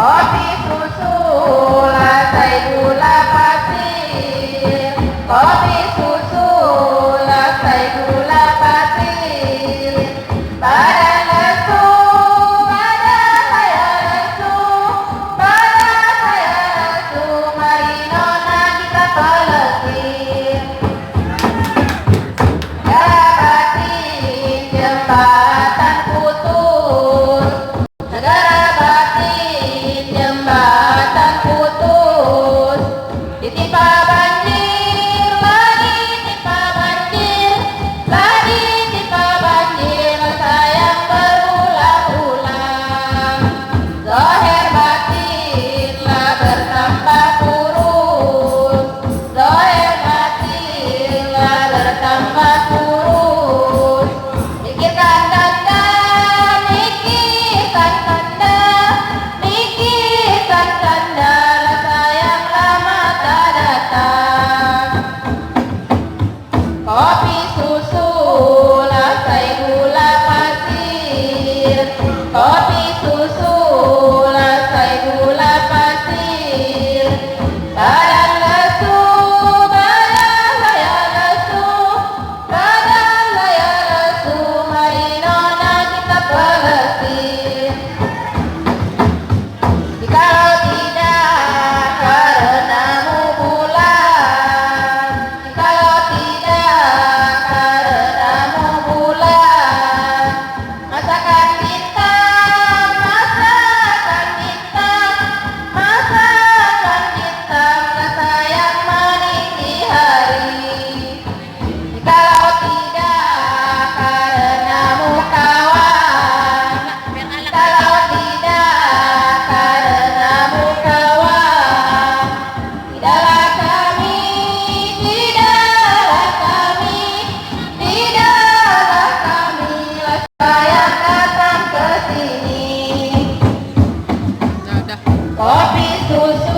kopi susu lasai gula pasir, kopi susu lasai gula pasir. Badan lesu, badan saya lesu, badan saya lesu, mari nona kita pelesir. Negara batin jembatan putus, negara batin jembatan putus. Ditimpa banjir, lagi timpa banjir, lagi timpa banjir, sayang berulang-ulang. Zoher batinlah bertambah kurus, zoher batinlah bertambah kurus. Mikirkan kanda, mikirkan kanda, mikirkan kanda, lah sayang lama tak datang. Kopi susu lasai gula pasir, kopi susu lasai gula pasir. Badan lesu, badan saya lesu, badan saya lesu, mari nona kita pelesir. Jikalau tidak karenamu bulan, jikalau tidak karenamu bulan, masakan bintang, masakan bintang, masakan bintang, lah sayang meniti hari. Jikalau tidak karenamu kawan, jikalau tidak karenamu kawan, tidaklah kami, tidaklah kami, tidaklah kami, lah sayang datang ke sini. Kopi susu